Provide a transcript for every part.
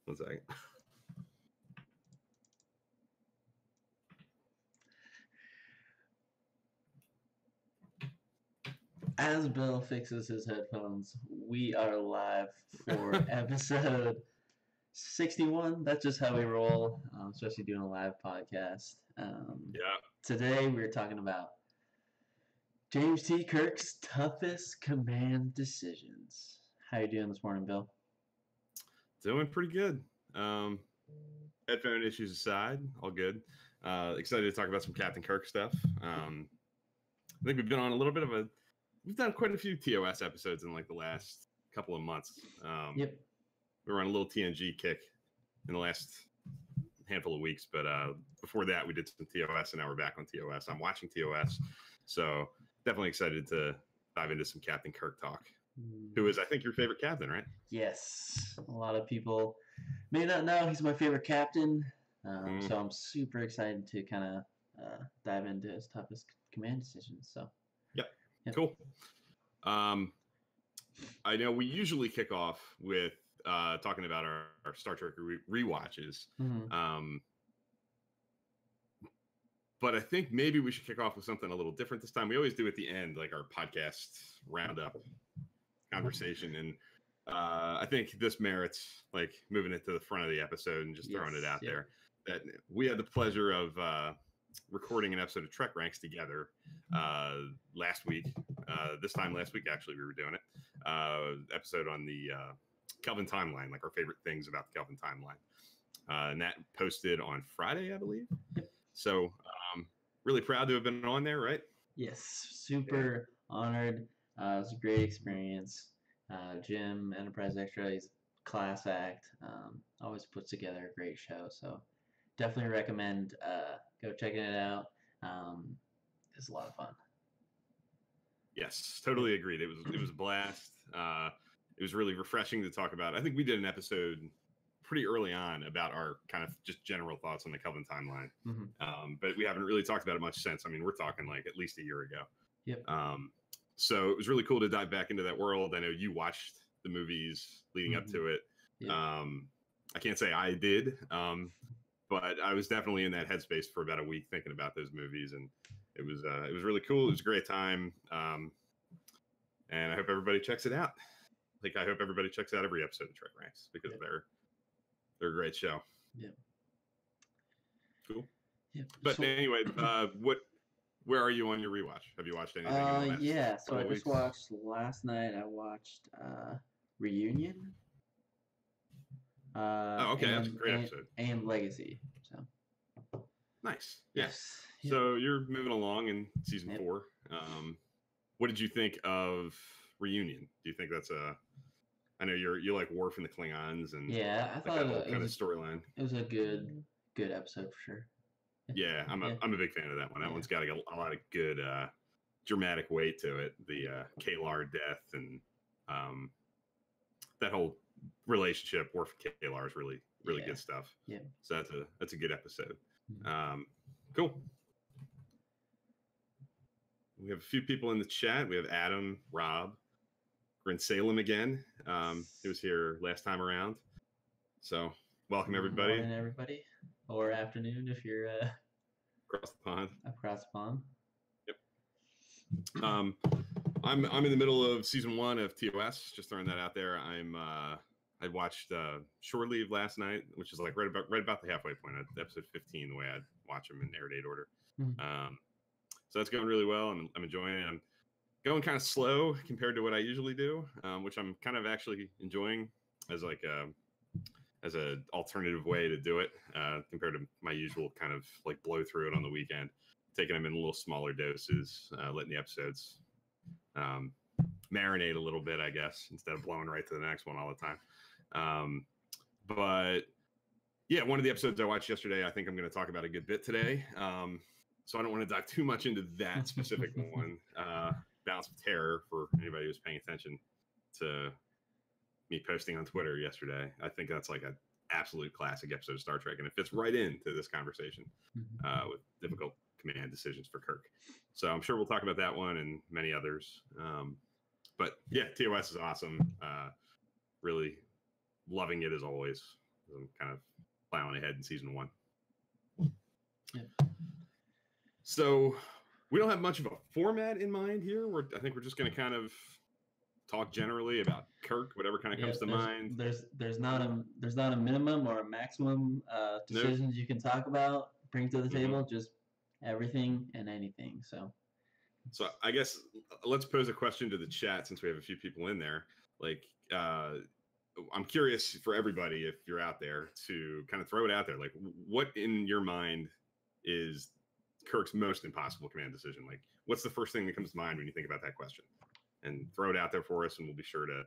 One second. As Bill fixes his headphones, we are live for episode 61. That's just how we roll, especially doing a live podcast. Today we're talking about James T. Kirk's toughest command decisions. How you doing this morning, Bill? Doing pretty good. Headphone issues aside, all good. Excited to talk about some Captain Kirk stuff. I think we've been on a little bit of we've done quite a few TOS episodes in like the last couple of months. Yep. We were on a little TNG kick in the last handful of weeks, but before that we did some TOS, and now we're back on TOS. I'm watching TOS, so definitely excited to dive into some Captain Kirk talk. Who is, I think, your favorite captain, right? Yes. A lot of people may not know he's my favorite captain, so I'm super excited to kind of dive into his toughest command decisions. So, Yep. Cool. I know we usually kick off with talking about our Star Trek rewatches. But I think maybe we should kick off with something a little different this time. We always do at the end, like our podcast roundup conversation. And I think this merits like moving it to the front of the episode and just throwing it out there. That we had the pleasure of recording an episode of Trek Ranks together last week. This time last week, actually, we were doing it. Episode on the Kelvin timeline, like our favorite things about the Kelvin timeline. And that posted on Friday, I believe. So really proud to have been on there, right? Yes, super honored. It was a great experience. Jim, Enterprise Extra, he's a class act. Always puts together a great show. So definitely recommend go checking it out. It's a lot of fun. Yes, totally agreed. It was a blast. It was really refreshing to talk about. I think we did an episode pretty early on about our kind of just general thoughts on the Kelvin timeline. But we haven't really talked about it much since. I mean, we're talking like at least a year ago. Yep. So it was really cool to dive back into that world. I know you watched the movies leading up to it. Yep. I can't say I did, but I was definitely in that headspace for about a week thinking about those movies, and it was really cool. It was a great time, and I hope everybody checks it out. Like I hope everybody checks out every episode of Trek Ranks because they're a great show. Yeah. Cool. Yeah. But anyway, where are you on your rewatch? Have you watched anything? So I just watched last night. I watched Reunion. Okay, that's a great episode. And Legacy. So nice. Yes. So you're moving along in season 4. What did you think of Reunion? Do you think that's I know you like Worf and the Klingons, and I thought that kind of storyline. It was a good episode for sure. Yeah, I'm a big fan of that one. That one's got a lot of good dramatic weight to it. The Kalar death and that whole relationship, Worf and Kalar, is really good stuff. Yeah. So that's a good episode. Cool. We have a few people in the chat. We have Adam, Rob, Grin Salem again. He was here last time around. So welcome everybody. Morning, everybody, or afternoon if you're across the pond. Across the pond. Yep. I'm in the middle of season 1 of TOS. Just throwing that out there. I watched Shore Leave last night, which is like right about the halfway point at episode 15. The way I watch them in air date order. So that's going really well, and I'm enjoying it. I'm going kind of slow compared to what I usually do, which I'm kind of actually enjoying as like as an alternative way to do it compared to my usual kind of like blow through it on the weekend, taking them in a little smaller doses, letting the episodes marinate a little bit, I guess, instead of blowing right to the next one all the time. But yeah, one of the episodes I watched yesterday, I think I'm going to talk about a good bit today. So I don't want to dive too much into that specific one. Balance of Terror, for anybody who's paying attention to me posting on Twitter yesterday. I think that's like an absolute classic episode of Star Trek, and it fits right into this conversation with difficult command decisions for Kirk. So I'm sure we'll talk about that one and many others. But yeah, TOS is awesome. Really loving it as always. I'm kind of plowing ahead in season 1. Yeah. So we don't have much of a format in mind here. I think we're just going to kind of talk generally about Kirk, whatever kind of comes to mind. There's not a minimum or a maximum decisions you can talk about, bring to the table, just everything and anything. So I guess let's pose a question to the chat since we have a few people in there. Like, I'm curious for everybody, if you're out there, to kind of throw it out there. Like, what in your mind is Kirk's most impossible command decision? Like, what's the first thing that comes to mind when you think about that question? And throw it out there for us, and we'll be sure to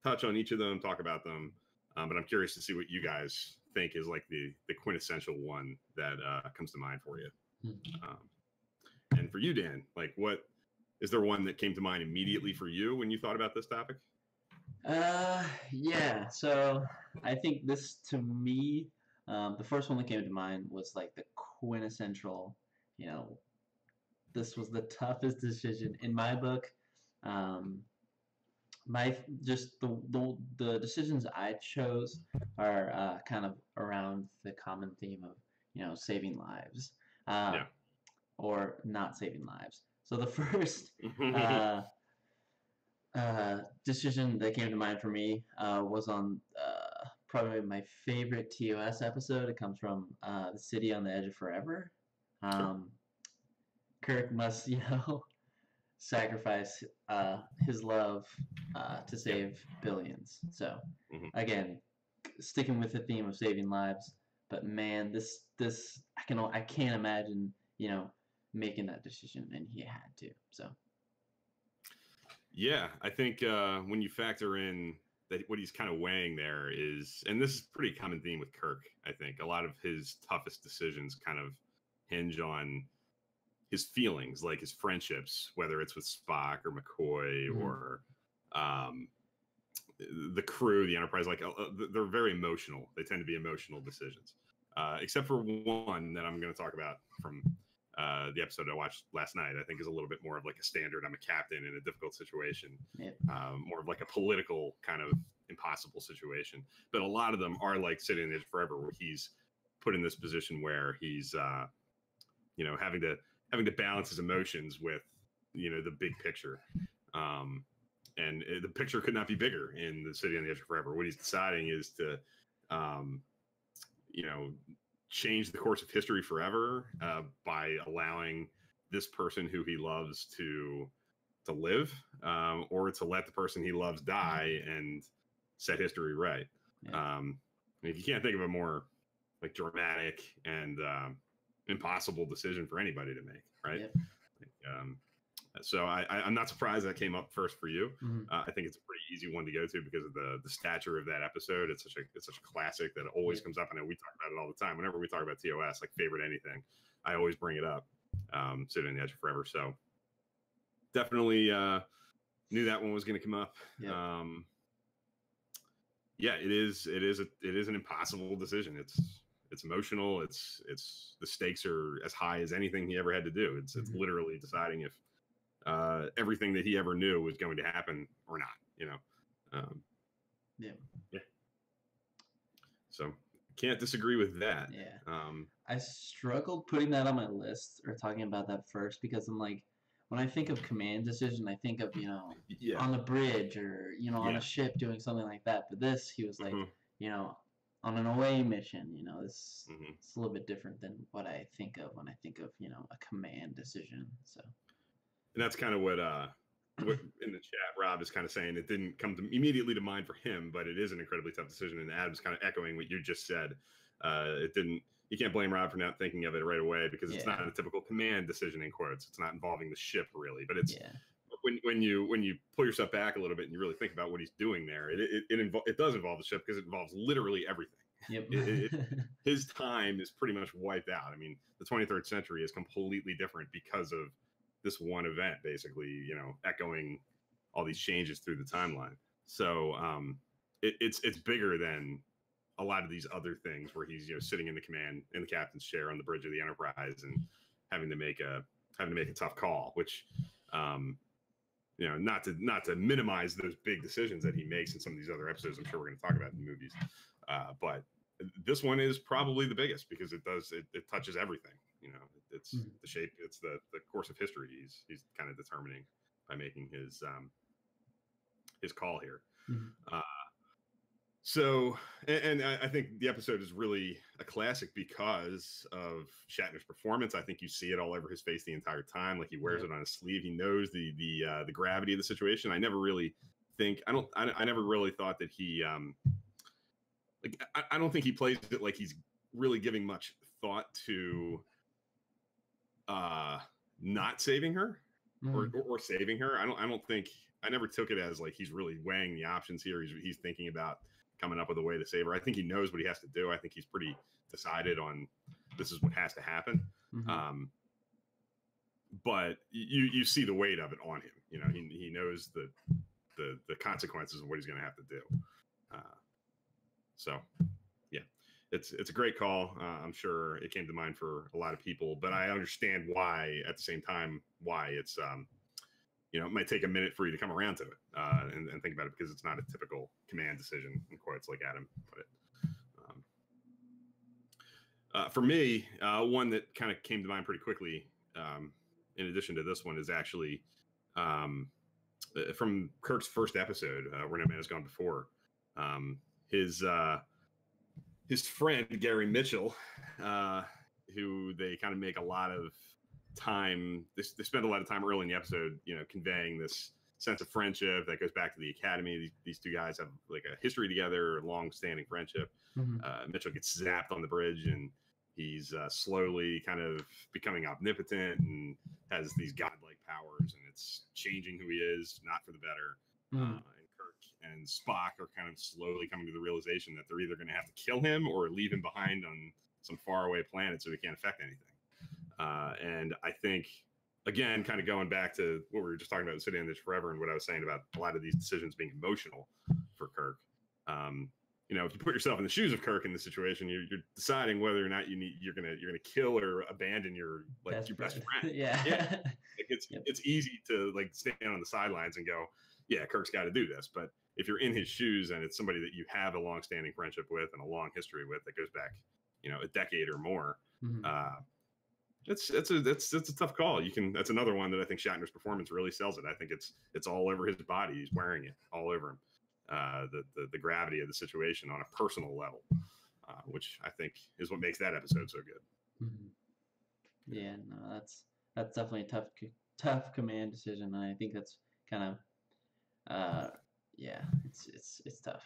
touch on each of them, talk about them. But I'm curious to see what you guys think is like the quintessential one that comes to mind for you. And for you, Dan, like, what is there one that came to mind immediately for you when you thought about this topic? Yeah. So I think this, to me, the first one that came to mind was like the quintessential, this was the toughest decision in my book. Just the decisions I chose are kind of around the common theme of saving lives, or not saving lives. So the first decision that came to mind for me was on probably my favorite TOS episode. It comes from The City on the Edge of Forever. Kirk must, sacrifice his love to save billions. So again, sticking with the theme of saving lives, but man, this I can't imagine making that decision, and he had to. So yeah, I think when you factor in that what he's kind of weighing there is, and this is a pretty common theme with Kirk, I think a lot of his toughest decisions kind of hinge on his feelings, like his friendships, whether it's with Spock or McCoy or the crew, the Enterprise. Like they're very emotional. They tend to be emotional decisions, except for one that I'm going to talk about from the episode I watched last night. I think is a little bit more of like a standard. I'm a captain in a difficult situation, more of like a political kind of impossible situation. But a lot of them are like Sitting on the Edge Forever, where he's put in this position where he's having to balance his emotions with the big picture, and the picture could not be bigger in The City on the Edge of Forever. What he's deciding is to change the course of history forever by allowing this person who he loves to live, or to let the person he loves die and set history right. You can't think of a more like dramatic and impossible decision for anybody to make, right? So I'm not surprised that came up first for you. I think it's a pretty easy one to go to because of the stature of that episode. It's such a classic that always comes up. I know we talk about it all the time. Whenever we talk about TOS, like favorite anything, I always bring it up. Sitting on the Edge of Forever. So definitely knew that one was going to come up. It is an impossible decision. It's emotional. It's the stakes are as high as anything he ever had to do. It's literally deciding if everything that he ever knew was going to happen or not. So can't disagree with that. I struggled putting that on my list or talking about that first because I'm like, when I think of command decision, I think of on the bridge or on a ship doing something like that. But this, he was like, on an away mission, it's a little bit different than what I think of when I think of a command decision. So, and that's kind of what in the chat Rob is kind of saying. It didn't come immediately to mind for him, but it is an incredibly tough decision. And Adam's kind of echoing what you just said. It didn't. You can't blame Rob for not thinking of it right away because it's not a typical command decision in quotes. It's not involving the ship really, but it's when you pull yourself back a little bit and you really think about what he's doing there, it does involve the ship because it involves literally everything. His time is pretty much wiped out. I mean, the 23rd century is completely different because of this one event, basically, echoing all these changes through the timeline. So it's bigger than a lot of these other things where he's sitting in the captain's chair on the bridge of the Enterprise and having to make a tough call, which not to minimize those big decisions that he makes in some of these other episodes I'm sure we're going to talk about in the movies, but this one is probably the biggest because it touches everything. It's the shape, it's the course of history he's kind of determining by making his call here. So, and I think the episode is really a classic because of Shatner's performance. I think you see it all over his face the entire time. Like he wears it on his sleeve. He knows the gravity of the situation. I never really thought that he I don't think he plays it like he's really giving much thought to not saving her or saving her. I never took it as like he's really weighing the options here. He's thinking about coming up with a way to save her. I think he knows what he has to do. I think he's pretty decided on this is what has to happen. But you see the weight of it on him. He knows the consequences of what he's going to have to do. So yeah, it's a great call. I'm sure it came to mind for a lot of people, but I understand why at the same time, why it's, it might take a minute for you to come around to it and think about it because it's not a typical command decision in quotes like Adam put it. For me, one that kind of came to mind pretty quickly, in addition to this one, is actually from Kirk's first episode, Where No Man Has Gone Before. His friend Gary Mitchell, who they kind of make a lot of time. They spend a lot of time early in the episode, conveying this sense of friendship that goes back to the academy. These two guys have like a history together, long-standing friendship. Mitchell gets zapped on the bridge, and he's slowly kind of becoming omnipotent and has these godlike powers, and it's changing who he is, not for the better. And Kirk and Spock are kind of slowly coming to the realization that they're either going to have to kill him or leave him behind on some faraway planet so he can't affect anything. And I think, again, kind of going back to what we were just talking about, City on the Edge Forever, and what I was saying about a lot of these decisions being emotional for Kirk. If you put yourself in the shoes of Kirk in this situation, you're deciding whether or not you're gonna kill or abandon your best friend. Yeah. It's easy to stand on the sidelines and go, yeah, Kirk's got to do this. But if you're in his shoes and it's somebody that you have a long-standing friendship with and a long history with that goes back, a decade or more, it's a tough call. That's another one that I think Shatner's performance really sells it. I think it's all over his body. He's wearing it all over him. The gravity of the situation on a personal level, which I think is what makes that episode so good. Yeah, no, that's definitely a tough command decision. And I think that's kind of it's tough.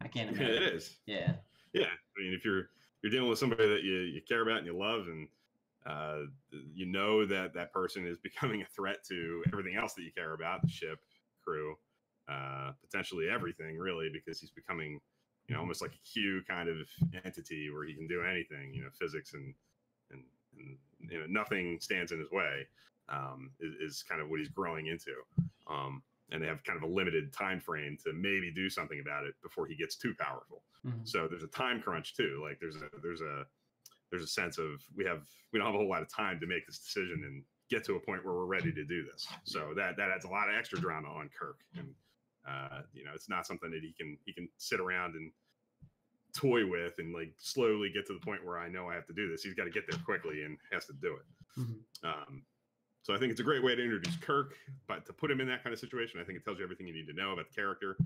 I can't imagine. It is. Yeah. I mean, if you're dealing with somebody that you care about and you love, and that person is becoming a threat to everything else that you care about, the ship, crew, potentially everything, really, because he's becoming, almost like a Q kind of entity where he can do anything. Physics and nothing stands in his way. Is kind of what he's growing into. And they have kind of a limited time frame to maybe do something about it before he gets too powerful. So there's a time crunch too. Like there's a sense of we don't have a whole lot of time to make this decision and get to a point where we're ready to do this. So that adds a lot of extra drama on Kirk, and it's not something that he can sit around and toy with and slowly get to the point where I know I have to do this. He's got to get there quickly and has to do it. So I think it's a great way to introduce Kirk, but to put him in that kind of situation, I think it tells you everything you need to know about the character,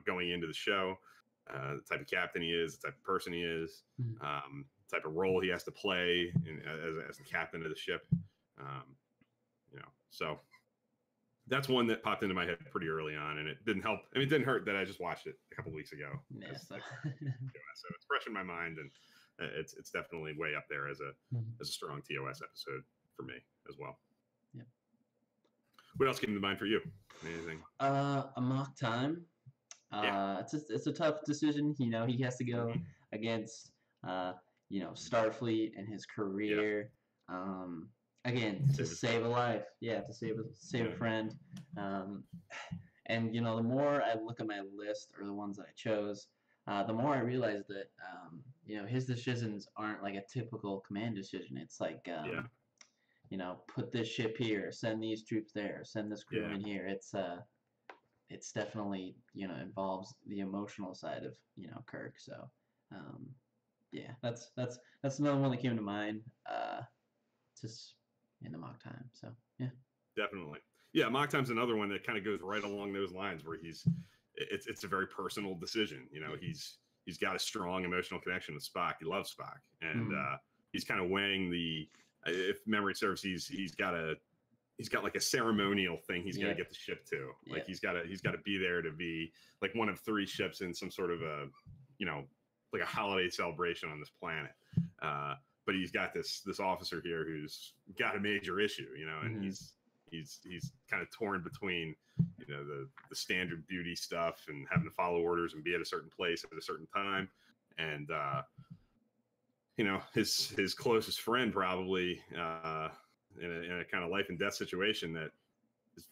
going into the show, the type of captain he is, the type of person he is, type of role he has to play as the captain of the ship. So that's one that popped into my head pretty early on, and it didn't help. I mean, it didn't hurt that I just watched it a couple weeks ago. Yeah, so it's fresh in my mind, and it's definitely way up there as a strong TOS episode for me as well. Yeah. What else came to mind for you? Anything? Amok Time. It's a tough decision. He has to go against Starfleet and his career. Again, to save a life. Yeah, to save a friend. And the more I look at my list or the ones that I chose, the more I realize that his decisions aren't like a typical command decision. It's like put this ship here, send these troops there, send this crew in here. It's definitely involves the emotional side of Kirk. So Yeah, that's another one that came to mind. Just in the mock time. So yeah, definitely. Yeah, mock time's another one that kind of goes right along those lines where it's a very personal decision. You know, he's got a strong emotional connection with Spock. He loves Spock, and he's kind of weighing if memory serves, he's got like a ceremonial thing he's got to get the ship to. Like he's got to be there to be like one of 3 ships in some sort of a, you know, like a holiday celebration on this planet. But he's got this officer here who's got a major issue, you know, and he's kind of torn between, you know, the standard duty stuff and having to follow orders and be at a certain place at a certain time, and you know, his closest friend probably in a kind of life and death situation that is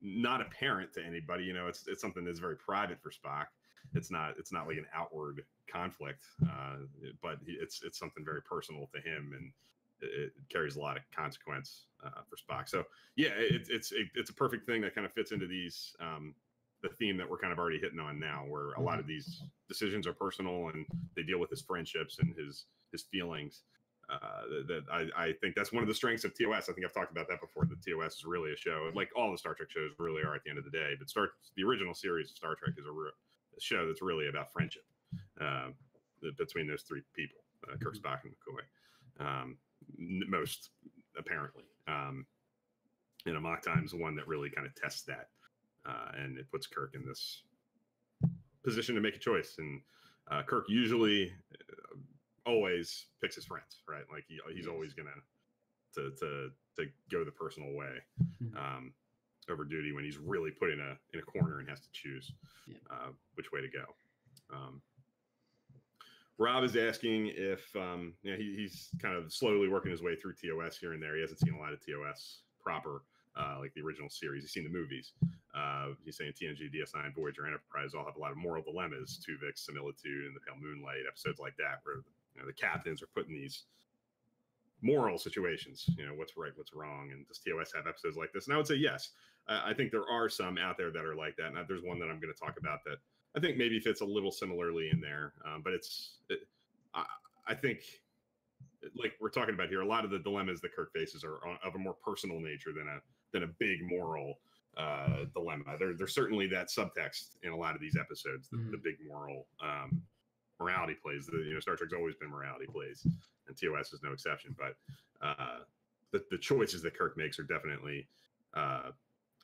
not apparent to anybody. You know, it's something that's very private for Spock. It's not like an outward conflict, but it's something very personal to him, and it carries a lot of consequence for Spock. So yeah, it's a perfect thing that kind of fits into these the theme that we're kind of already hitting on now, where a lot of these decisions are personal and they deal with his friendships and his feelings. That I think that's one of the strengths of TOS. I think I've talked about that before. The TOS is really a show, like all the Star Trek shows really are at the end of the day. But the original series of Star Trek is a show that's really about friendship between those 3 people, Kirk, Spock, and McCoy. Most apparently, in a mock time's one that really kind of tests that, and it puts Kirk in this position to make a choice. And Kirk usually always picks his friends, right? Like he's always gonna to go the personal way over duty when he's really put in a corner and has to choose which way to go. Rob is asking if you know, he's kind of slowly working his way through TOS here and there. He hasn't seen a lot of TOS proper, like the original series. He's seen the movies. He's saying TNG, DS9, Voyager, Enterprise all have a lot of moral dilemmas. Tuvix, Similitude, and the Pale Moonlight, episodes like that, where you know, the captains are put in these moral situations. You know, what's right, what's wrong, and does TOS have episodes like this? And I would say yes. I think there are some out there that are like that, and there's one that I'm going to talk about that I think maybe fits a little similarly in there, but I think, like we're talking about here, a lot of the dilemmas that Kirk faces are of a more personal nature than a big moral dilemma. There's certainly that subtext in a lot of these episodes, the big moral morality plays. You know, Star Trek's always been morality plays, and TOS is no exception. But the choices that Kirk makes are definitely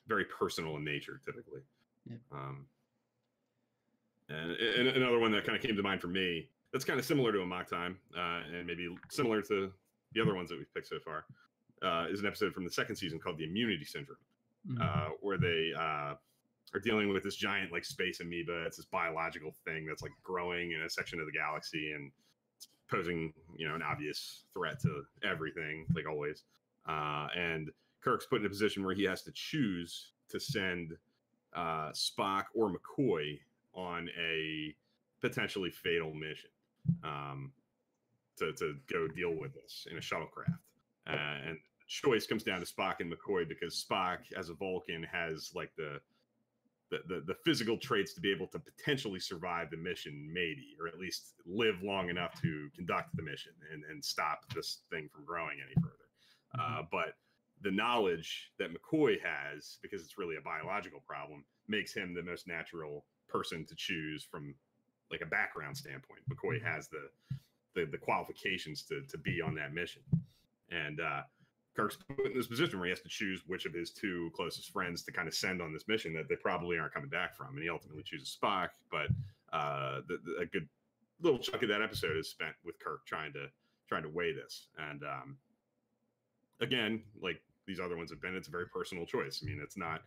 very personal in nature, typically. Yeah. And another one that kind of came to mind for me, that's kind of similar to a mock time, and maybe similar to the other ones that we've picked so far, is an episode from the 2nd season called The Immunity Syndrome, where they are dealing with this giant like space amoeba. It's this biological thing that's like growing in a section of the galaxy, and it's posing, you know, an obvious threat to everything, like always. And Kirk's put in a position where he has to choose to send Spock or McCoy on a potentially fatal mission to go deal with this in a shuttlecraft. And the choice comes down to Spock and McCoy, because Spock, as a Vulcan, has like the physical traits to be able to potentially survive the mission, maybe, or at least live long enough to conduct the mission and stop this thing from growing any further. But the knowledge that McCoy has, because it's really a biological problem, makes him the most natural person to choose from like a background standpoint. McCoy has the qualifications to be on that mission. And Kirk's put in this position where he has to choose which of his 2 closest friends to kind of send on this mission that they probably aren't coming back from. And he ultimately chooses Spock, but a good little chunk of that episode is spent with Kirk trying to weigh this. And again, like these other ones have been, it's a very personal choice. I mean, it's not,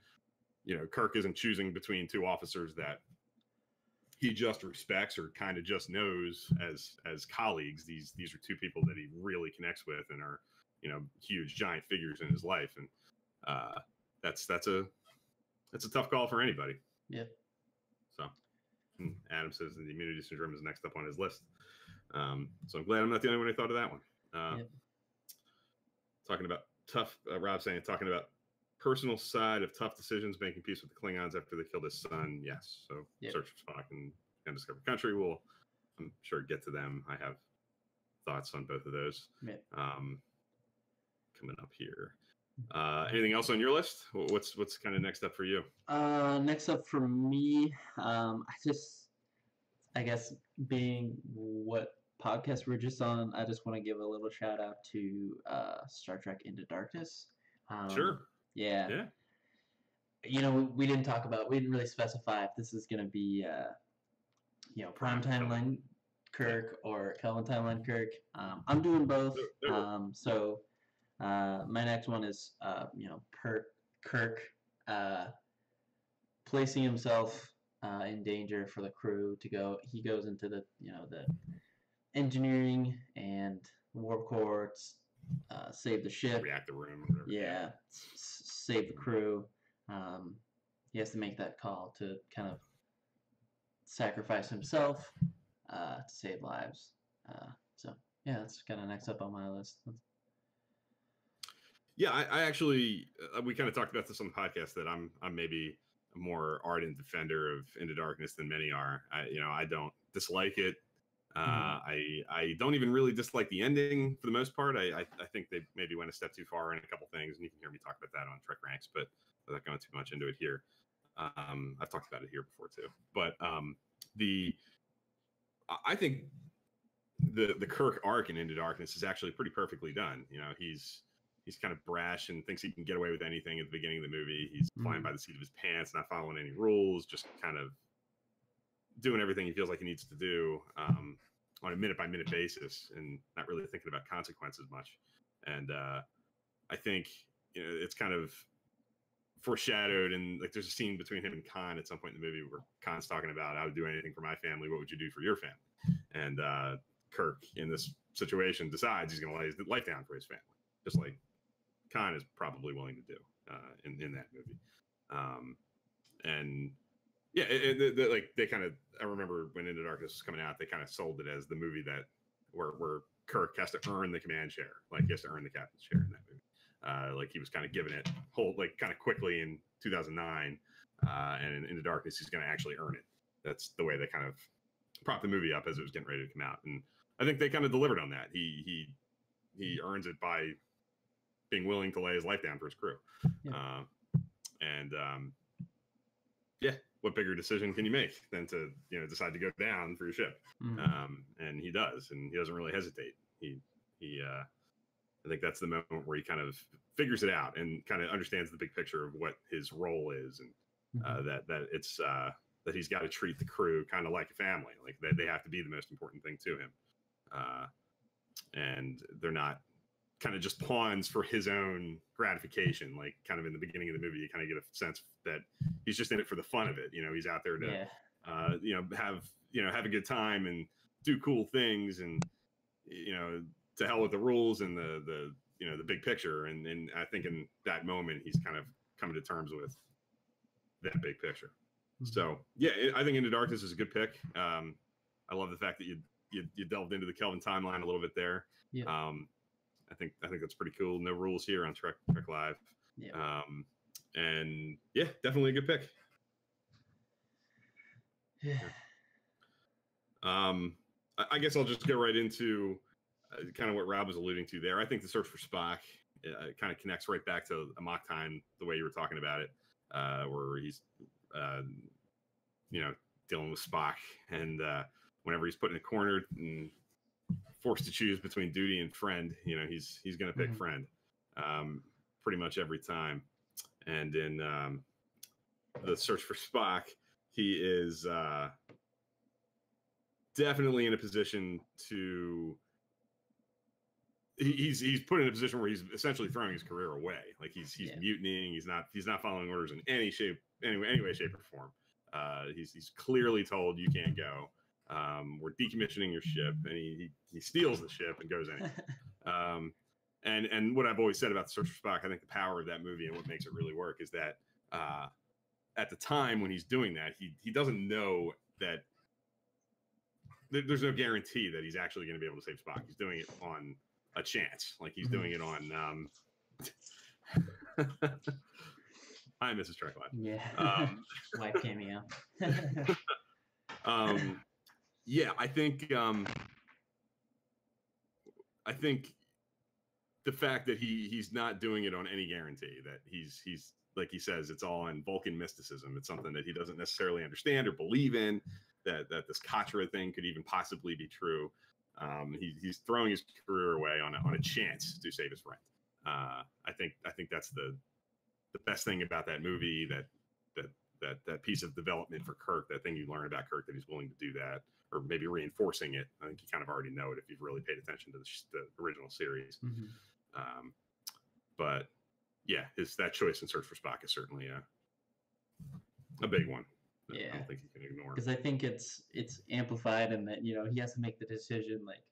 you know, Kirk isn't choosing between 2 officers that he just respects or kind of just knows as colleagues. These are 2 people that he really connects with and are, you know, huge giant figures in his life. And that's a tough call for anybody. Yeah. So Adam says the immunity syndrome is next up on his list. So I'm glad I'm not the only one who thought of that one. Talking about tough, Rob saying, talking about personal side of tough decisions, making peace with the Klingons after they killed his son. Yes. So search for Spock and discover country will I'm sure get to them. I have thoughts on both of those. Yeah. Coming up here. Anything else on your list? What's kind of next up for you? Next up for me, I guess being what podcast we're just on, I just want to give a little shout out to Star Trek Into Darkness. Sure. Yeah. Yeah. You know, we didn't really specify if this is going to be, prime timeline Kirk or Kelvin timeline Kirk. I'm doing both. So my next one is, Kirk placing himself in danger for the crew to go. He goes into the engineering and warp core, save the ship. Reactor room. Or whatever. Yeah, save the crew. He has to make that call to kind of sacrifice himself to save lives. So yeah, that's kind of next up on my list. Yeah, I actually we kind of talked about this on the podcast that I'm maybe a more ardent defender of Into Darkness than many are. I don't dislike it. I don't even really dislike the ending for the most part. I think they maybe went a step too far in a couple things, and you can hear me talk about that on Trek Ranks, but without going too much into it here. I've talked about it here before too. But I think the Kirk arc in Into Darkness is actually pretty perfectly done. He's kind of brash and thinks he can get away with anything at the beginning of the movie. He's flying by the seat of his pants, not following any rules, just kind of doing everything he feels like he needs to do on a minute-by-minute basis and not really thinking about consequences much. And I think it's kind of foreshadowed, and like there's a scene between him and Khan at some point in the movie where Khan's talking about, I would do anything for my family. What would you do for your family? And Kirk, in this situation, decides he's going to lay his life down for his family, just like Khan is probably willing to do in that movie. And yeah, like they kind of, I remember when Into Darkness was coming out, they kind of sold it as the movie that where Kirk has to earn the command chair, like he has to earn the captain's chair in that movie. Like he was kind of given it kind of quickly in 2009, and in Into Darkness he's going to actually earn it. That's the way they kind of propped the movie up as it was getting ready to come out, and I think they kind of delivered on that. He earns it by being willing to lay his life down for his crew. Yeah. What bigger decision can you make than to decide to go down for your ship? And he does, and he doesn't really hesitate. I think that's the moment where he kind of figures it out and kind of understands the big picture of what his role is, and that it's that he's got to treat the crew kind of like a family, like they have to be the most important thing to him, and they're not kind of just pawns for his own gratification. Like kind of in the beginning of the movie, you kind of get a sense that he's just in it for the fun of it. He's out there to have a good time and do cool things, and to hell with the rules and the big picture. And I think in that moment he's kind of coming to terms with that big picture. So yeah, I think Into Darkness is a good pick. I love the fact that you delved into the Kelvin timeline a little bit there. I think that's pretty cool. No rules here on Trek Live. And yeah, definitely a good pick. I guess I'll just go right into kind of what Rob was alluding to there. I think the search for Spock kind of connects right back to Amok Time, the way you were talking about it, where he's dealing with Spock, and whenever he's put in a corner and forced to choose between duty and friend, he's going to pick friend pretty much every time. And in the search for Spock, he is definitely in a position to he's put in a position where he's essentially throwing his career away. Like he's mutinying. He's not following orders in any way, shape, or form. He's clearly told you can't go. We're decommissioning your ship, and he steals the ship and goes anyway. And what I've always said about the Search for Spock, I think the power of that movie and what makes it really work is that at the time when he's doing that, he doesn't know that there's no guarantee that he's actually going to be able to save Spock. He's doing it on a chance, like he's doing it on. Hi, Mrs. Trek Live. Yeah, live cameo. Yeah, I think the fact that he's not doing it on any guarantee, that he's like he says, it's all in Vulcan mysticism. It's something that he doesn't necessarily understand or believe in, that this Katra thing could even possibly be true. He's throwing his career away on a chance to save his friend. I think that's the best thing about that movie, that piece of development for Kirk, that thing you learn about Kirk, that he's willing to do that, or maybe reinforcing it. I think you kind of already know it if you've really paid attention to the original series. Mm-hmm. But yeah, that choice in Search for Spock is certainly a big one. Yeah, I don't think you can ignore. Because I think it's amplified, and that he has to make the decision. Like,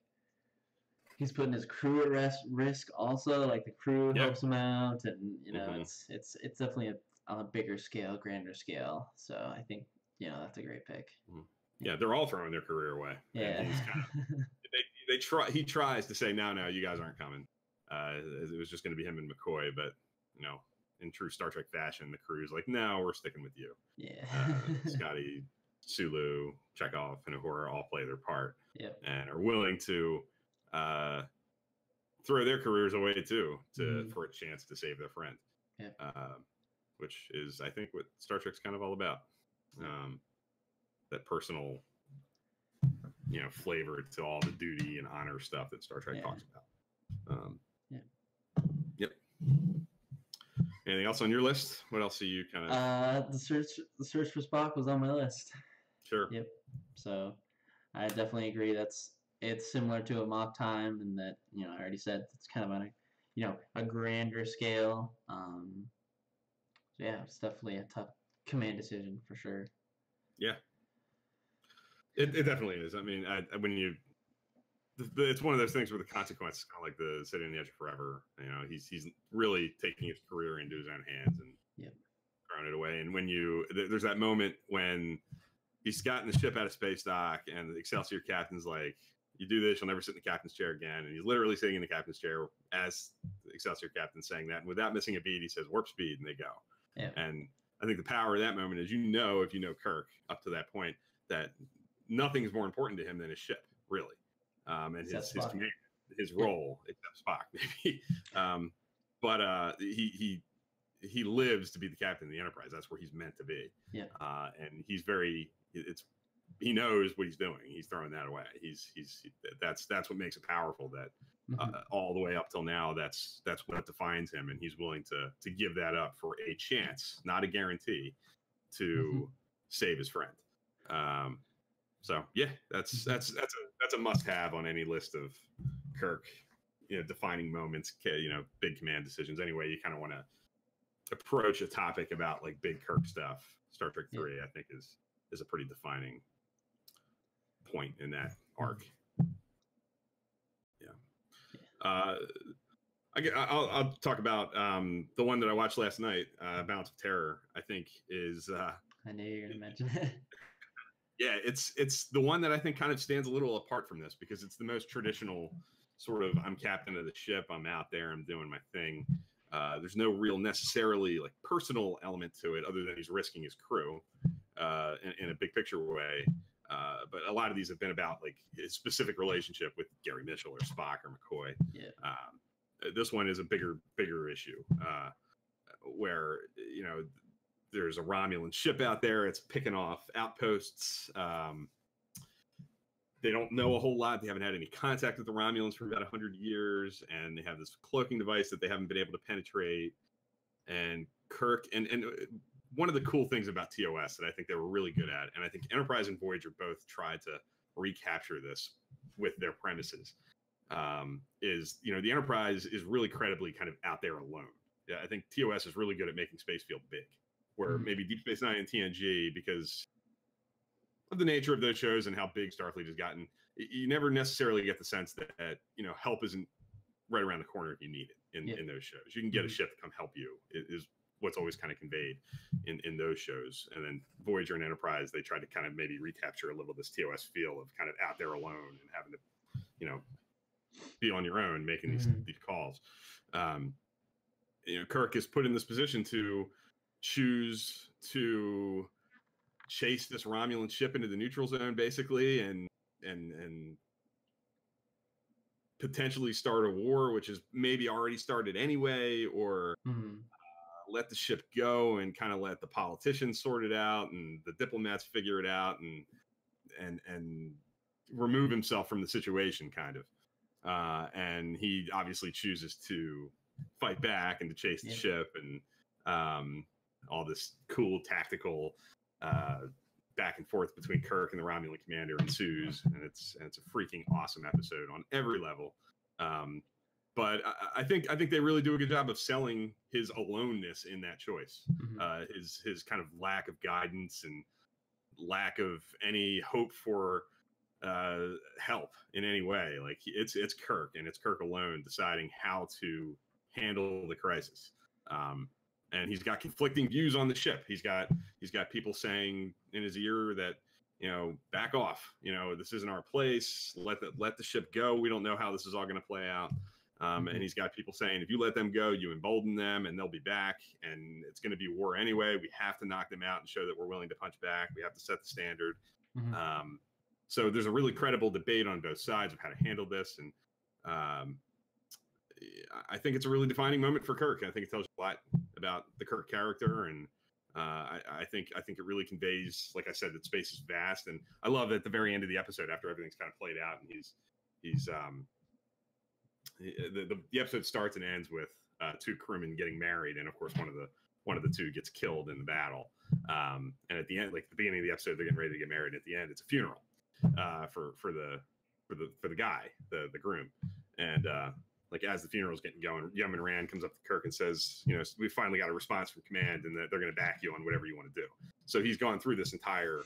he's putting his crew at risk also. Like, the crew helps him out, and it's definitely on a bigger scale, grander scale. So I think that's a great pick. Yeah, they're all throwing their career away. Yeah, and he's kind of, he tries to say, no, you guys aren't coming. It was just going to be him and McCoy, but in true Star Trek fashion, the crew's like, no, we're sticking with you. Yeah. Scotty, Sulu, Chekhov, and Uhura all play their part, and are willing to throw their careers away too, for a chance to save their friend. Which is, I think, what Star Trek's kind of all about. That personal, flavor to all the duty and honor stuff that Star Trek talks about. Yep. Anything else on your list? What else are you kind of? The search for Spock was on my list. Sure. Yep. So I definitely agree. It's similar to a mock time, and that I already said it's kind of on a grander scale. Yeah, it's definitely a tough command decision for sure. Yeah. It definitely is. I mean, it's one of those things where the consequences kind of like the sitting on the edge of forever. He's really taking his career into his own hands and throwing it away. And when there's that moment when he's gotten the ship out of space dock, and the Excelsior captain's like, "You do this, you'll never sit in the captain's chair again." And he's literally sitting in the captain's chair as the Excelsior captain saying that, and without missing a beat, he says, "Warp speed," and they go. Yeah. And I think the power of that moment is, if you know Kirk up to that point, that nothing's more important to him than his ship, really. And his command, his role, except Spock, maybe. But he lives to be the captain of the Enterprise. That's where he's meant to be. Yeah. And he's he knows what he's doing. He's throwing that away. That's what makes it powerful. That all the way up till now, that's what defines him, and he's willing to give that up for a chance, not a guarantee, to save his friend. So yeah, that's a must-have on any list of Kirk, defining moments, big command decisions. Anyway, you kind of want to approach a topic about like big Kirk stuff. Star Trek 3, I think, is a pretty defining point in that arc. Yeah. I'll talk about the one that I watched last night, Balance of Terror. I think is. I knew you were going to mention it. Yeah, it's the one that I think kind of stands a little apart from this, because it's the most traditional sort of, I'm captain of the ship, I'm out there, I'm doing my thing. There's no real necessarily like personal element to it, other than he's risking his crew in a big picture way. But a lot of these have been about like his specific relationship with Gary Mitchell or Spock or McCoy. Yeah. This one is a bigger issue, where there's a Romulan ship out there. It's picking off outposts. They don't know a whole lot. They haven't had any contact with the Romulans for about 100 years, and they have this cloaking device that they haven't been able to penetrate. And Kirk, and one of the cool things about TOS that I think they were really good at, and I think Enterprise and Voyager both tried to recapture this with their premises, is the Enterprise is really credibly kind of out there alone. Yeah, I think TOS is really good at making space feel big, where maybe Deep Space Nine and TNG, because of the nature of those shows and how big Starfleet has gotten, you never necessarily get the sense that help isn't right around the corner if you need it in those shows. You can get a ship to come help you, is what's always kind of conveyed in those shows. And then Voyager and Enterprise, they tried to kind of maybe recapture a little of this TOS feel of kind of out there alone and having to be on your own making these calls. Kirk is put in this position to choose to chase this Romulan ship into the neutral zone, basically, and and potentially start a war, which is maybe already started anyway, or let the ship go and kind of let the politicians sort it out and the diplomats figure it out and remove himself from the situation, kind of. And he obviously chooses to fight back and to chase the ship, and all this cool tactical back and forth between Kirk and the Romulan commander ensues, and it's a freaking awesome episode on every level. But I think they really do a good job of selling his aloneness in that choice, his kind of lack of guidance and lack of any hope for help in any way. Like it's Kirk, and it's Kirk alone deciding how to handle the crisis. And he's got conflicting views on the ship. He's got people saying in his ear that, back off. This isn't our place. Let the ship go. We don't know how this is all going to play out. And he's got people saying, if you let them go, you embolden them, and they'll be back, and it's going to be war anyway. We have to knock them out and show that we're willing to punch back. We have to set the standard. So there's a really credible debate on both sides of how to handle this, and I think it's a really defining moment for Kirk. I think it tells you a lot about the Kirk character, and I think it really conveys, like I said, that space is vast. And I love at the very end of the episode, after everything's kind of played out, and the episode starts and ends with two crewmen getting married, and of course one of the two gets killed in the battle. And at the end, like the beginning of the episode, they're getting ready to get married. And at the end, it's a funeral for the guy, the groom, and like as the funeral's getting going, Yeoman Rand comes up to Kirk and says, we finally got a response from command, and that they're going to back you on whatever you want to do. So he's gone through this entire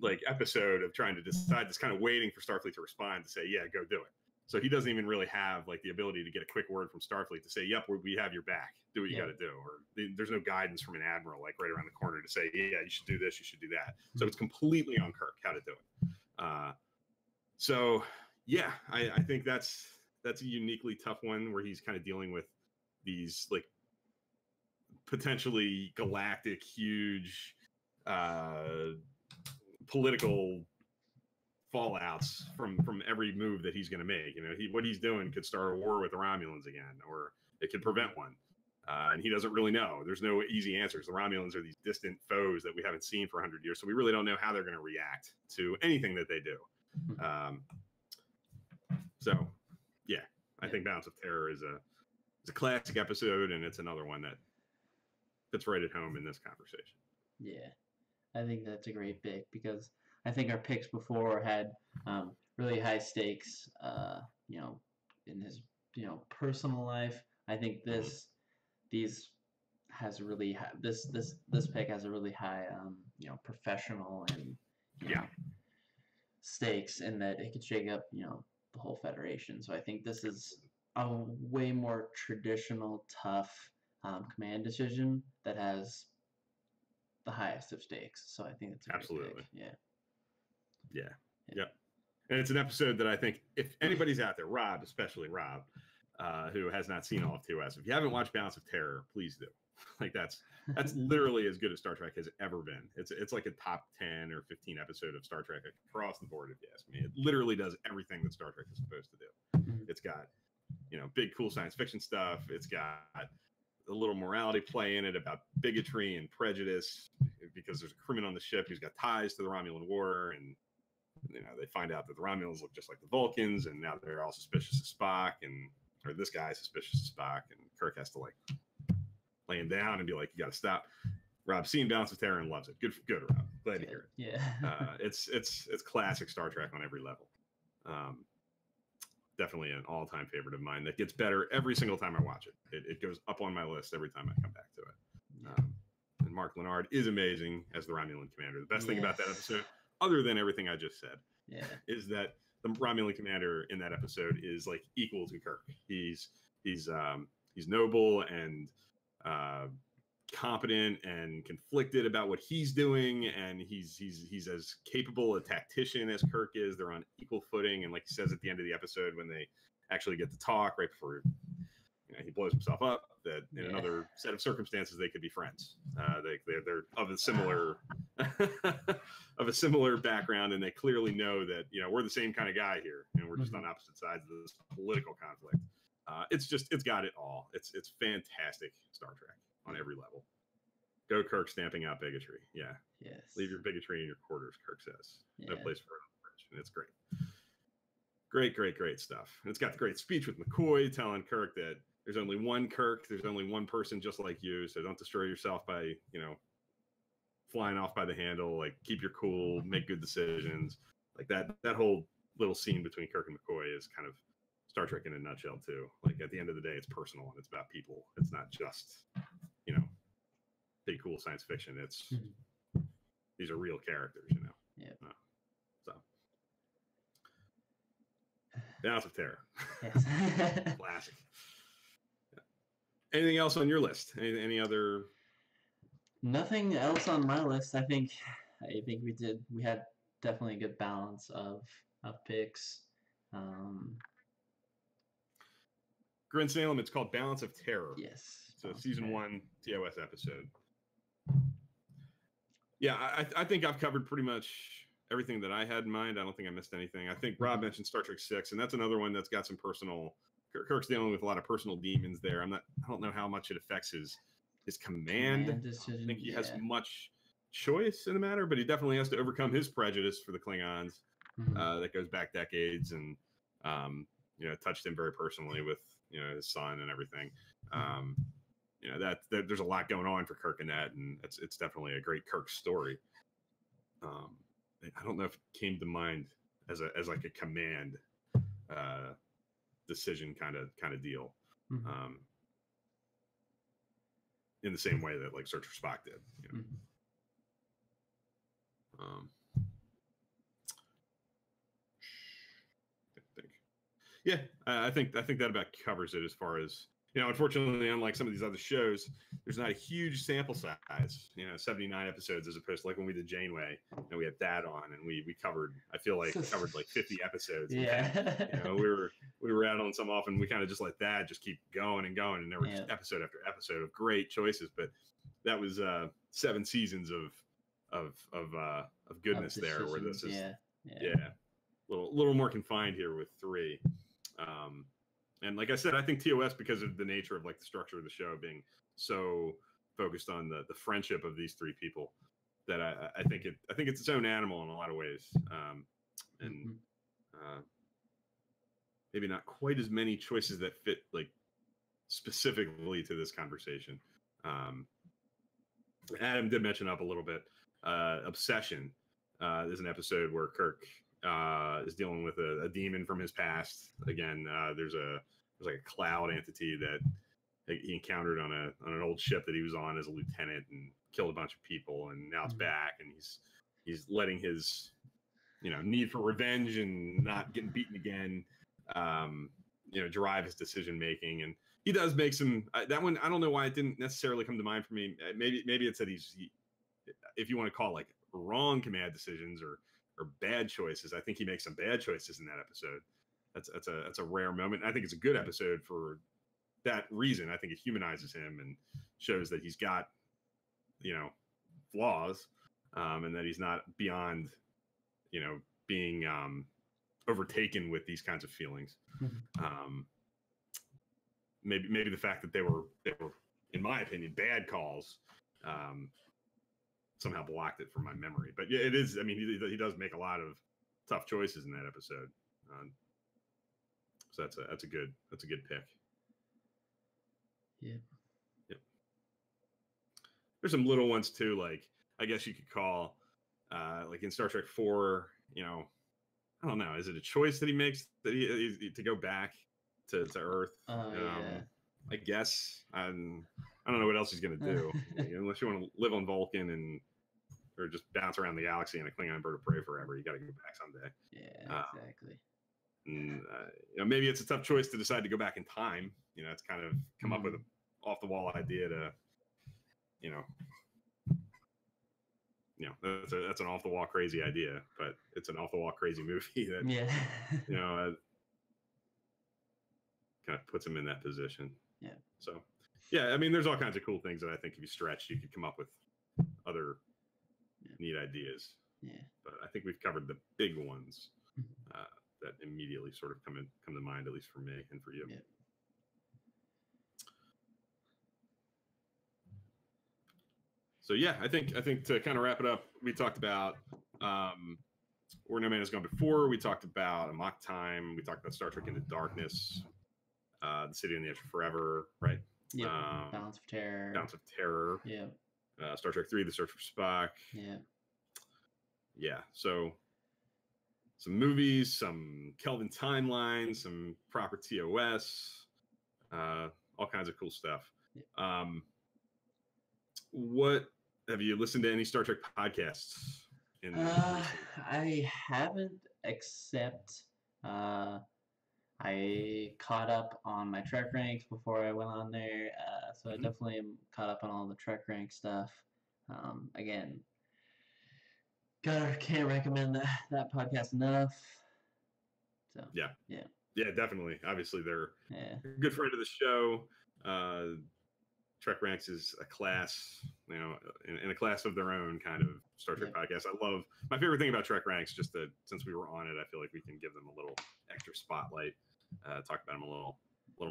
like episode of trying to decide, just kind of waiting for Starfleet to respond to say, yeah, go do it. So he doesn't even really have like the ability to get a quick word from Starfleet to say, yep, we have your back. Do what you got to do. Or there's no guidance from an admiral like right around the corner to say, yeah, you should do this, you should do that. So it's completely on Kirk how to do it. So yeah, I think that's a uniquely tough one, where he's kind of dealing with these like potentially galactic, huge political fallouts from every move that he's going to make. What he's doing could start a war with the Romulans again, or it could prevent one. And he doesn't really know. There's no easy answers. The Romulans are these distant foes that we haven't seen for 100 years, so we really don't know how they're going to react to anything that they do. So yeah, I think Balance of Terror is a classic episode, and it's another one that fits right at home in this conversation. Yeah, I think that's a great pick, because I think our picks before had really high stakes, in his personal life. I think this pick has a really high professional and stakes, in that it could shake up the whole Federation. So I think this is a way more traditional, tough command decision that has the highest of stakes. So I think it's a absolutely great pick. Yeah. And it's an episode that I think if anybody's out there, Rob, especially Rob, who has not seen all of TOS, if you haven't watched Balance of Terror, please do. Like that's literally as good as Star Trek has ever been. It's like a top 10 or 15 episode of Star Trek across the board, if you ask me. It literally does everything that Star Trek is supposed to do. It's got big cool science fiction stuff. It's got a little morality play in it about bigotry and prejudice, because there's a crewman on the ship who's got ties to the Romulan War, and they find out that the Romulans look just like the Vulcans, and now they're all suspicious of Spock, or this guy's suspicious of Spock, and Kirk has to like lay him down and be like, you got to stop. Rob's seen Balance of Terror and loves it. Good, Rob. Glad to hear it. Yeah. It's classic Star Trek on every level. Definitely an all-time favorite of mine that gets better every single time I watch it. It goes up on my list every time I come back to it. And Mark Lenard is amazing as the Romulan commander. The best thing about that episode, other than everything I just said, is that the Romulan commander in that episode is like equal to Kirk. He's noble and competent and conflicted about what he's doing, and he's as capable a tactician as Kirk is. They're on equal footing, and like he says at the end of the episode, when they actually get to talk right before he blows himself up. That in another set of circumstances they could be friends. They're of a similar of a similar background, and they clearly know that we're the same kind of guy here, and we're just on opposite sides of this political conflict. It's got it all. It's fantastic Star Trek on every level. Go Kirk, stamping out bigotry. Yeah. Yes. Leave your bigotry in your quarters, Kirk says. Yeah. No place for it on the bridge. And it's great. Great stuff. And it's got the great speech with McCoy telling Kirk that there's only one Kirk, there's only one person just like you, so don't destroy yourself by, flying off by the handle. Like, keep your cool, make good decisions. Like that whole little scene between Kirk and McCoy is kind of Star Trek in a nutshell too. Like, at the end of the day, it's personal and it's about people. It's not just, pretty cool science fiction. It's these are real characters, Yeah. So Balance of Terror. Yes. Classic. Yeah. Anything else on your list? Any other? Nothing else on my list. I think we had definitely a good balance of picks. Grin Salem, it's called Balance of Terror. Yes. So season 1 TOS episode. Yeah, I think I've covered pretty much everything that I had in mind. I don't think I missed anything. I think Rob mentioned Star Trek 6, and that's another one that's got some personal. Kirk's dealing with a lot of personal demons there. I don't know how much it affects his command. Decision, I think he has much choice in the matter, but he definitely has to overcome his prejudice for the Klingons. That goes back decades, and touched him very personally with his son and everything. That there's a lot going on for Kirk in that, and it's definitely a great Kirk story. I don't know if it came to mind as like a command decision kind of deal, in the same way that like Search for Spock did. I think that about covers it as far as. Unfortunately, unlike some of these other shows, there's not a huge sample size. 79 episodes as opposed to like when we did Janeway, and we had that on, and we covered. I feel like covered like 50 episodes. Yeah. And, we were out on some off, and we kind of just let that just keep going and going, and there were just episode after episode of great choices. But that was 7 seasons of goodness there, where this is a little more confined here with 3. And like I said, I think TOS, because of the nature of like the structure of the show being so focused on the friendship of these 3 people, that I think it's its own animal in a lot of ways, and maybe not quite as many choices that fit like specifically to this conversation. Adam did mention up a little bit. Obsession. There's an episode where Kirk is dealing with a demon from his past. Again, there's like a cloud entity that he encountered on an old ship that he was on as a lieutenant and killed a bunch of people, and now it's back, and he's letting his need for revenge and not getting beaten again drive his decision making. And he does make some that one. I don't know why it didn't necessarily come to mind for me. Maybe it's that if you want to call it like wrong command decisions or bad choices. I think he makes some bad choices in that episode. That's a rare moment. I think it's a good episode for that reason. I think it humanizes him and shows that he's got flaws, and that he's not beyond being overtaken with these kinds of feelings. Maybe the fact that they were in my opinion bad calls somehow blocked it from my memory. But yeah, it is. I mean, he does make a lot of tough choices in that episode. So that's a good pick. Yeah. Yep. There's some little ones too, like I guess you could call like in Star Trek 4, I don't know, is it a choice that he makes that he to go back to Earth? I guess I don't know what else he's gonna do unless you want to live on Vulcan or just bounce around the galaxy in a Klingon bird of prey forever. You got to go back someday. Yeah, exactly. And maybe it's a tough choice to decide to go back in time. It's kind of come up with an off the wall idea to, that's an off the wall crazy idea, but it's an off the wall crazy movie that, kind of puts them in that position. Yeah. So, yeah, I mean, there's all kinds of cool things that I think if you stretch, you could come up with other neat ideas. Yeah. But I think we've covered the big ones that immediately sort of come to mind, at least for me and for you. Yeah. So yeah, I think to kind of wrap it up, we talked about Where No Man Has Gone Before. We talked about Amok Time. We talked about Star Trek Into Darkness, The City on the Edge of Forever, right? Yep. Balance of Terror. Balance of Terror. Yeah. Star Trek 3, The Search for Spock. Yeah. Yeah. So some movies, some Kelvin timeline, some proper TOS, all kinds of cool stuff. Yeah. What have you listened to any Star Trek podcasts? I haven't, except I caught up on my Trek ranks before I went on there, so I definitely am caught up on all the Trek rank stuff. Again, can't recommend that podcast enough. So yeah, definitely. Obviously, they're a good friend of the show. Trek Ranks is a class, in a class of their own kind of Star Trek podcast. I love, my favorite thing about Trek Ranks, just that since we were on it, I feel like we can give them a little extra spotlight, talk about them a little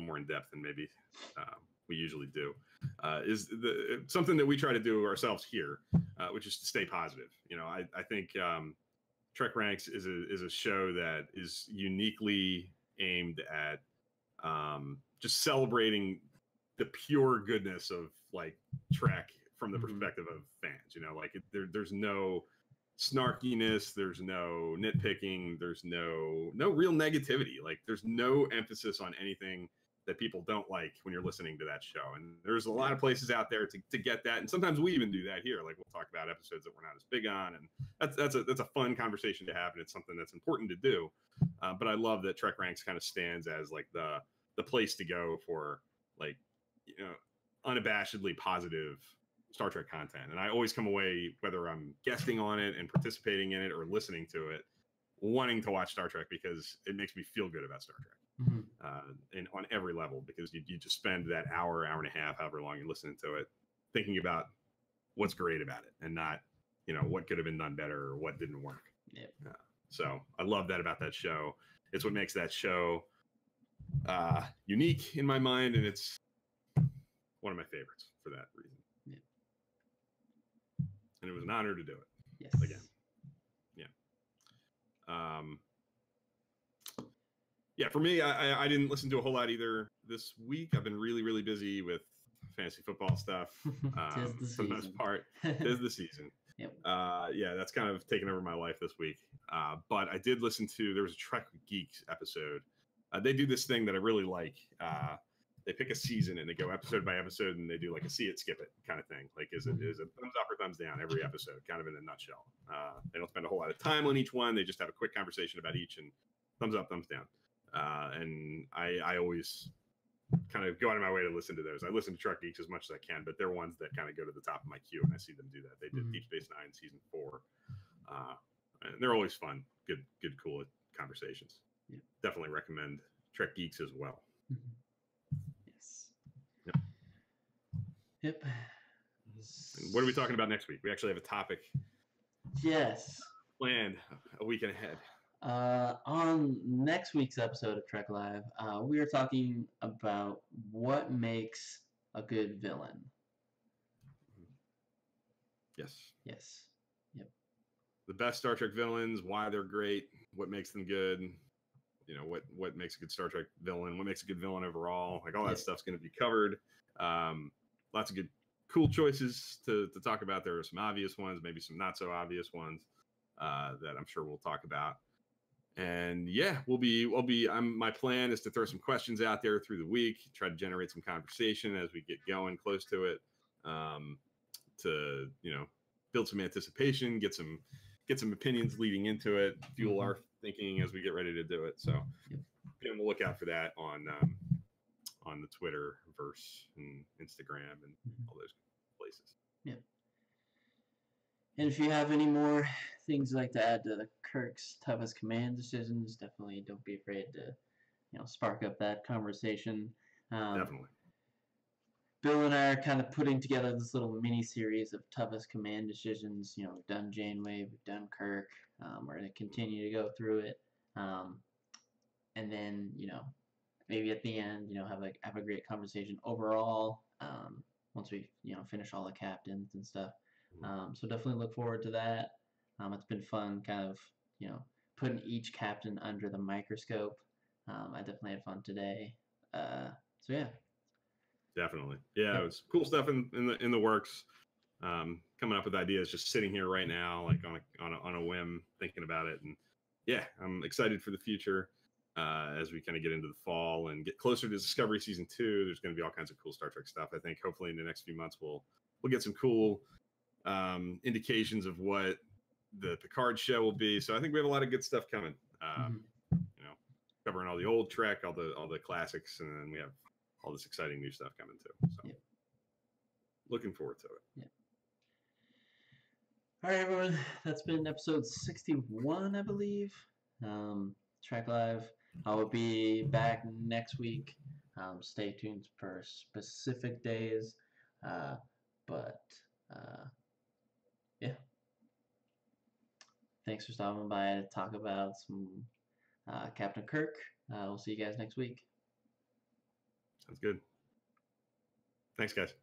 more in depth than maybe we usually do. Is something that we try to do ourselves here, which is to stay positive. I think Trek Ranks is a show that is uniquely aimed at just celebrating the pure goodness of like Trek from the perspective of fans. There's no snarkiness, there's no nitpicking, there's no real negativity. Like there's no emphasis on anything that people don't like when you're listening to that show. And there's a lot of places out there to get that. And sometimes we even do that here. Like we'll talk about episodes that we're not as big on. And that's a fun conversation to have. And it's something that's important to do. But I love that Trek Ranks kind of stands as like the place to go for like, unabashedly positive Star Trek content. And I always come away, whether I'm guesting on it and participating in it or listening to it, wanting to watch Star Trek because it makes me feel good about Star Trek. And on every level, because you just spend that hour and a half, however long you're listening to it, thinking about what's great about it and not, what could have been done better or what didn't work. So I love that about that show. It's what makes that show unique in my mind. And it's one of my favorites for that reason. And it was an honor to do it. Yes. Again. For me, I didn't listen to a whole lot either this week. I've been really, really busy with fantasy football stuff. For the most part, tis the season. Yep. That's kind of taken over my life this week. But I did listen to, there was a Trek Geeks episode. They do this thing that I really like. They pick a season and they go episode by episode and they do like a see it, skip it kind of thing. Like is it thumbs up or thumbs down every episode, kind of in a nutshell. They don't spend a whole lot of time on each one. They just have a quick conversation about each and thumbs up, thumbs down. And I always kind of go out of my way to listen to those. I listen to Trek Geeks as much as I can, but they're ones that kind of go to the top of my queue and I see them do that. They did Deep Space Nine season 4. And they're always fun. Good, cool conversations. Yeah. Definitely recommend Trek Geeks as well. Yes. Yep. And what are we talking about next week? We actually have a topic. Yes. Planned a weekend ahead. On next week's episode of Trek Live, we are talking about what makes a good villain. Yes. Yep. The best Star Trek villains, why they're great, what makes them good, what makes a good Star Trek villain, what makes a good villain overall, like all that stuff's going to be covered. Lots of good, cool choices to talk about. There are some obvious ones, maybe some not so obvious ones that I'm sure we'll talk about. And my plan is to throw some questions out there through the week, try to generate some conversation as we get going close to it, to build some anticipation, get some opinions leading into it, fuel our thinking as we get ready to do it. So be on the lookout for that on the Twitterverse and Instagram and all those places. Yeah. And if you have any more things you'd like to add to the Kirk's toughest command decisions, definitely don't be afraid to spark up that conversation. Definitely. Bill and I are kind of putting together this little mini series of toughest command decisions. We've done Janeway, we've done Kirk. We're going to continue to go through it, and then maybe at the end, have a great conversation overall. Once we finish all the captains and stuff. So definitely look forward to that. It's been fun, kind of putting each captain under the microscope. I definitely had fun today. So yeah. Definitely. Yeah, it was cool stuff in the works. Coming up with ideas, just sitting here right now, like on a whim, thinking about it, and yeah, I'm excited for the future. As we kind of get into the fall and get closer to Discovery Season 2, there's going to be all kinds of cool Star Trek stuff. I think hopefully in the next few months we'll get some cool indications of what the Picard show will be. So I think we have a lot of good stuff coming. Covering all the old Trek, all the classics, and then we have all this exciting new stuff coming too. So looking forward to it. All right, everyone. That's been episode 61, I believe. Trek Live. I will be back next week. Stay tuned for specific days. Yeah. Thanks for stopping by to talk about some Captain Kirk. We'll see you guys next week. Sounds good. Thanks, guys.